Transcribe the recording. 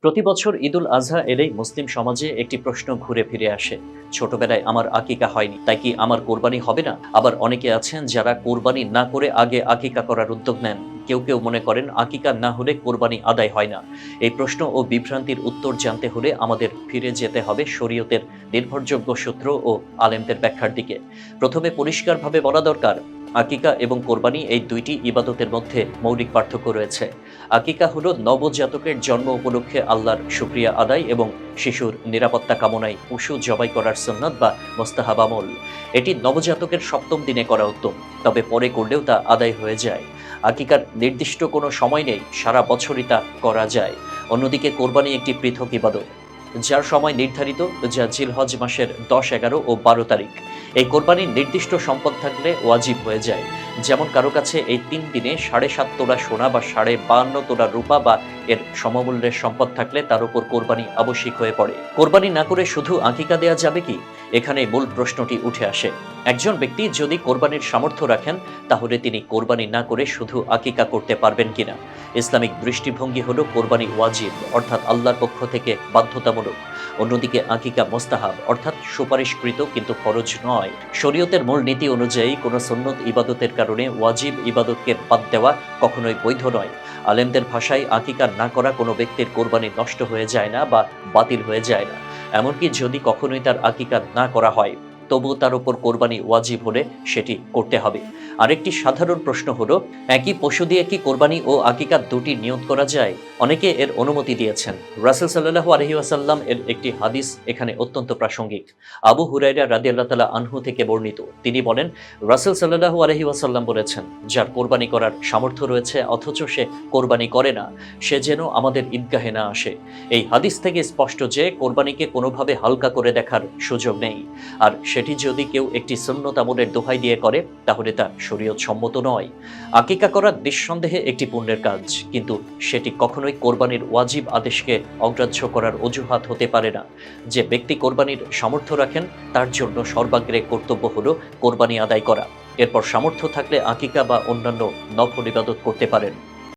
প্রতি বছর ঈদুল আজহা এলেই মুসলিম সমাজে একটি প্রশ্ন ঘুরে ফিরে আসে। ছোটবেলায় আমার আকিকা হয়নি, তাই কি আমার কোরবানি হবে না? আবার অনেকে আছেন যারা কোরবানি না করে আগে আকিকা করার উদ্যোগ নেন। কেউ কেউ মনে করেন আকিকা না হলে কোরবানি আদায় হয় না। এই প্রশ্ন ও বিভ্রান্তির উত্তর জানতে হলে আমাদের ফিরে যেতে হবে শরীয়তের নির্ভরযোগ্য সূত্র ও আলেমদের ব্যাখ্যার দিকে। প্রথমে পরিষ্কারভাবে বলা দরকার, আকিকা এবং কোরবানি এই দুইটি ইবাদতের মধ্যে মৌলিক পার্থক্য রয়েছে। আকিকা হলো নবজাতকের জন্ম উপলক্ষে আল্লাহর শুকরিয়া আদায় এবং শিশুর নিরাপত্তা কামনায় পশু জবাই করার সুন্নাত বা মোস্তাহাব আমল। এটি নবজাতকের সপ্তম দিনে করা উত্তম, তবে পরে করলেও তা আদায় হয়ে যায়। আকিকার নির্দিষ্ট কোনো সময় নেই, সারা বছরই তা করা যায়। অন্যদিকে কোরবানি একটি পৃথক ইবাদত, যার সময় নির্ধারিত, যা জিলহজ মাসের 10, 11 ও 12 তারিখ। এই কোরবানির নির্দিষ্ট সম্পদ থাকলে ওয়াজিব হয়ে যায়। যেমন কারো কাছে এই 3 দিনে 7.5 তোলা সোনা বা 52.5 তোলা রূপা বা এর সমমূল্যের সম্পদ থাকলে তার উপর কোরবানি আবশ্যিক হয়ে পড়ে। কোরবানি না করে শুধু আকিকা দেয়া যাবে কি? এখানে মূল প্রশ্নটি উঠে আসে। একজন ব্যক্তি যদি কোরবানির সামর্থ্য রাখেন, তাহলে তিনি কোরবানি না করে শুধু আকিকা করতে পারবেন কিনা? ইসলামিক দৃষ্টিভঙ্গি হলো কোরবানি ওয়াজিব, অর্থাৎ আল্লাহর পক্ষ থেকে বাধ্যতামূলক। অন্যদিকে আকিকা মোস্তাহাব, অর্থাৎ সুপারিশকৃত কিন্তু ফরজ নয়। শরীয়তের মূল নীতি অনুযায়ী কোনো সুন্নত ইবাদতের কারণে ওয়াজিব ইবাদতকে বাদ দেওয়া কখনোই বৈধ নয়। আলেমদের ভাষায় আকিকা না করা কোনো ব্যক্তির কোরবানি নষ্ট হয়ে যায় না বা বাতিল হয়ে যায় না। এমনকি যদি কখনোই তার আকিকা না করা হয়, তবুও তার উপর কোরবানি ওয়াজিব হলে সেটি করতে হবে। আরেকটি সাধারণ প্রশ্ন হলো, একই পশু দিয়ে কি কোরবানি ও আকিকা দুটি নিয়ত করা যায়? অনেকে এর অনুমতি দিয়েছেন। রাসূল সাল্লাল্লাহু আলাইহি ওয়াসাল্লাম এর একটি হাদিস এখানে অত্যন্ত প্রাসঙ্গিক। আবু হুরায়রা রাদিয়াল্লাহু তাআলা আনহু থেকে বর্ণিত, তিনি বলেন, রাসূল সাল্লাল্লাহু আলাইহি ওয়াসাল্লাম বলেছেন, যার কোরবানি করার সামর্থ্য রয়েছে অথচ সে কোরবানি করে না, সে যেন আমাদের ঈদগাহে না আসে। এই হাদিস থেকে স্পষ্ট যে কোরবানিকে কোনোভাবে হালকা করে দেখার সুযোগ নেই। আর সেটি যদি কেউ একটি সুন্নত আমলের দোহাই দিয়ে করে, তাহলে তা শরীয়ত সম্মত নয়। আকিকা করা নিঃসন্দেহে একটি পুণ্যের কাজ, কিন্তু সেটি কখনোই কোরবানির ওয়াজিব আদেশকে অগ্রাহ্য করার অজুহাত হতে পারে না। যে ব্যক্তি কোরবানির সামর্থ্য রাখেন, তার জন্য সর্বাগ্রে কর্তব্য হলো কোরবানি আদায় করা। এরপর সামর্থ্য থাকলে আকিকা বা অন্যান্য নফল ইবাদত করতে পারেন।